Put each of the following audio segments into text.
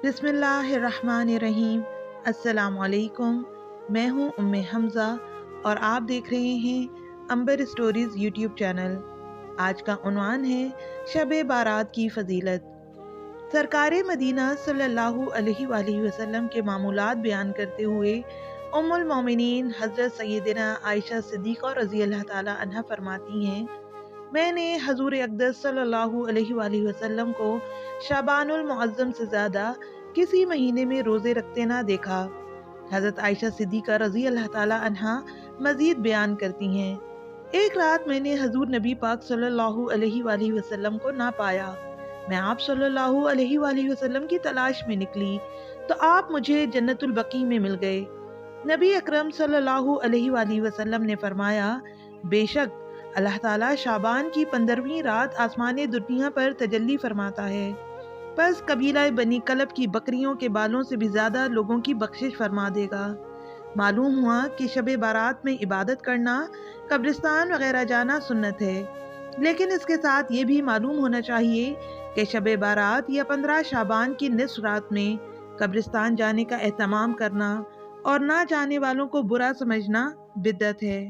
बिस्मिल्लाहिर्रहमानिर्रहीम। अस्सलाम वालेकुम। मैं हूँ उम्मे हमज़ा और आप देख रहे हैं अंबर स्टोरीज़ यूट्यूब चैनल। आज का उन्वान है शब बारात की फ़जीलत। सरकार मदीना सल्लल्लाहु अलैहि वसल्लम के मामूलात बयान करते हुए उम्मुल मोमिनीन हज़रत सैयदना आयशा सिद्दीक़ा रज़ी अल्लाह ताला अन्हा फरमाती हैं, मैंने हजूर अक़दस सल्लल्लाहु अलैहि वसल्लम को शाबानुल मुअज़्ज़म से ज़्यादा किसी महीने में रोज़े रखते ना देखा। हज़रत आयशा सिद्दीक़ा रज़ी अल्लाह ताला अन्हा मज़ीद बयान करती हैं, एक रात मैंने हजूर नबी पाक सल्लल्लाहु अलैहि वसल्लम को ना पाया। मैं आप सल्लल्लाहु अलैहि वसल्लम की तलाश में निकली तो आप मुझे जन्नतुल बकी में मिल गए। नबी अकरम सल्लल्लाहु अलैहि वसल्लम ने फरमाया, बेशक अल्लाह ताला शाबान की 15वीं रात आसमान दुनिया पर तजल्ली फरमाता है। बस कबीला बनी कलब की बकरियों के बालों से भी ज़्यादा लोगों की बख्शिश फरमा देगा। मालूम हुआ कि शब बारात में इबादत करना, कब्रिस्तान वगैरह जाना सुन्नत है, लेकिन इसके साथ ये भी मालूम होना चाहिए कि शब बारात या 15 शाबान की निस्फ रात में कब्रिस्तान जाने का एहतमाम करना और ना जाने वालों को बुरा समझना बिदअत है।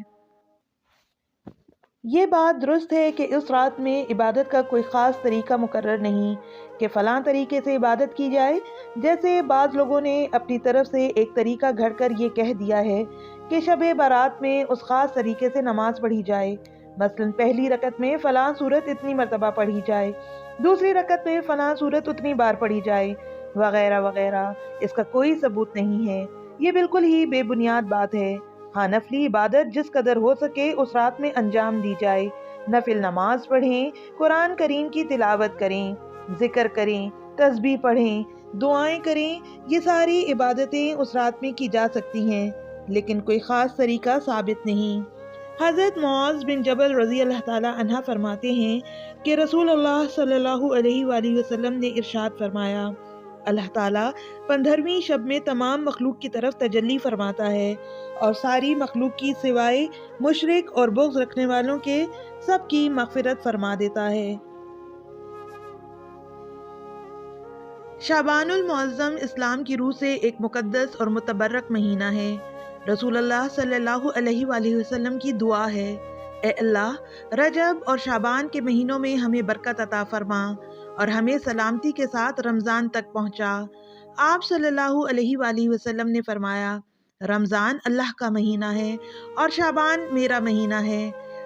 ये बात दुरुस्त है कि उस रात में इबादत का कोई ख़ास तरीका मुकर्रर नहीं कि फ़लाँ तरीके से इबादत की जाए। जैसे बाज़ लोगों ने अपनी तरफ से एक तरीका घड़कर ये कह दिया है कि शब बारात में उस ख़ास तरीके से नमाज पढ़ी जाए, मसलन पहली रकत में फ़लाँ सूरत इतनी मरतबा पढ़ी जाए, दूसरी रकत में फ़लाँ सूरत उतनी बार पढ़ी जाए, वगैरह वगैरह। इसका कोई सबूत नहीं है, ये बिल्कुल ही बेबुनियाद बात है। हाँ, नफली इबादत जिस कदर हो सके उस रात में अंजाम दी जाए। नफिल नमाज पढ़ें, कुरान करीम की तिलावत करें, जिक्र करें, तस्बीह पढ़ें, दुआएं करें, ये सारी इबादतें उस रात में की जा सकती हैं, लेकिन कोई ख़ास तरीका साबित नहीं। हज़रत मुआज़ बिन जबल रज़ी अल्लाह ताला अन्हा फरमाते हैं कि रसूलुल्लाह सल्लल्लाहु अलैहि वसल्लम ने इरशाद फरमाया, अल्लाह ताला 15वीं शब में तमाम मखलूक की तरफ तजल्ली फरमाता है और सारी मखलूक की सिवाय मुशरिक और बुग़्ज़ रखने वालों के सब की मग़फ़िरत फरमा देता है। शाबानुल मुअज़्ज़म इस्लाम की रूह से एक मुक़द्दस और मुतबर्रक महीना है। रसूलुल्लाह सल्लल्लाहु अलैहि वसल्लम की दुआ है, ए अल्लाह, रजब और शाबान के महीनों में हमें बरकत अता फरमा और हमें सलामती के साथ रमज़ान तक पहुँचा। आप सल्लल्लाहु अलैहि वसल्लम ने फरमाया, रमज़ान अल्लाह का महीना है और शाबान मेरा महीना है।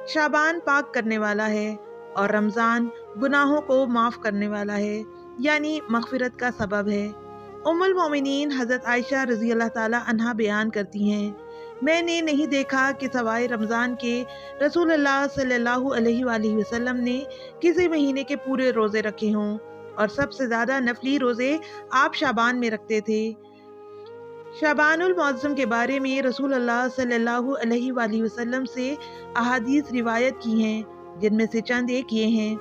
शाबान पाक करने वाला है और रमज़ान गुनाहों को माफ़ करने वाला है, यानी मग़फ़िरत का सबब है। उम्मुल मोमिनीन हज़रत आयशा रज़ी अल्लाह ताला अन्हा बयान करती हैं, मैंने नहीं देखा कि सवाए रमज़ान के रसूलुल्लाह सल्लल्लाहु अलैहि वसल्लम ने किसी महीने के पूरे रोज़े रखे हों और सबसे ज़्यादा नफली रोज़े आप शाबान में रखते थे। शाबानुल मुअज़्ज़म के बारे में रसूलुल्लाह सल्लल्लाहु अलैहि वसल्लम से अहादीस रिवायत की हैं, जिनमें से चंद एक ये हैं।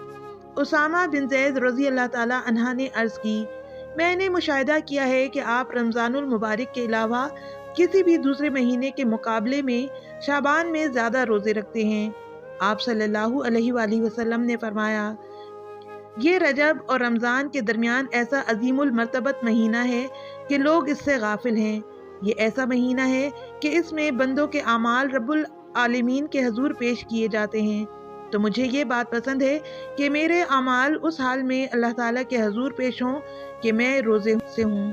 उसामा बिन ज़ैद रज़ी अल्लाह ताला अन्हा ने अर्ज़ की, मैंने मुशाहिदा किया है कि आप रमज़ानुल मुबारक के अलावा किसी भी दूसरे महीने के मुकाबले में शाबान में ज़्यादा रोज़े रखते हैं। आप सल्लल्लाहु अलैहि वसल्लम ने फरमाया, ये रजब और रमज़ान के दरमियान ऐसा अज़ीमुल मर्तबत महीना है कि लोग इससे गाफिल हैं। ये ऐसा महीना है कि इसमें बंदों के आमाल रब्बुल आलमीन के हजूर पेश किए जाते हैं, तो मुझे ये बात पसंद है कि मेरे आमाल उस हाल में अल्लाह ताला के हजूर पेश हों कि मैं रोज़े से हूँ।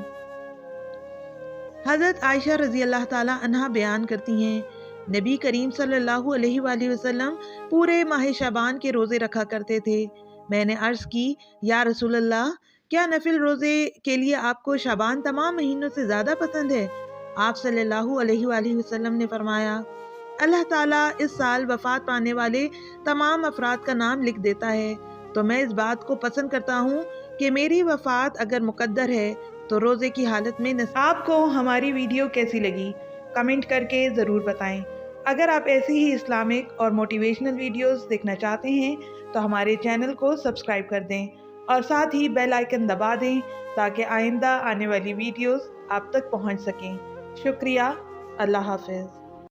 हज़रत आयशा रज़ी अल्लाह ताला अन्हा बयान करती हैं, नबी करीम सल्लल्लाहु अलैहि वसल्लम पूरे माह शाबान के रोज़े रखा करते थे। मैंने अर्ज़ की, या रसूलल्लाह, क्या नफिल रोज़े के लिए आपको शाबान तमाम महीनों से ज़्यादा पसंद है? आप सल्लल्लाहु अलैहि वसल्लम ने फरमाया, अल्लाह ताला इस साल वफ़ात पाने वाले तमाम अफराद का नाम लिख देता है, तो मैं इस बात को पसंद करता हूँ कि मेरी वफ़ात अगर मुक़द्दर है तो रोज़े की हालत में आपको हमारी वीडियो कैसी लगी कमेंट करके ज़रूर बताएं। अगर आप ऐसी ही इस्लामिक और मोटिवेशनल वीडियोस देखना चाहते हैं तो हमारे चैनल को सब्सक्राइब कर दें और साथ ही बेल आइकन दबा दें ताकि आइंदा आने वाली वीडियोस आप तक पहुंच सकें। शुक्रिया। अल्लाह हाफ़िज़।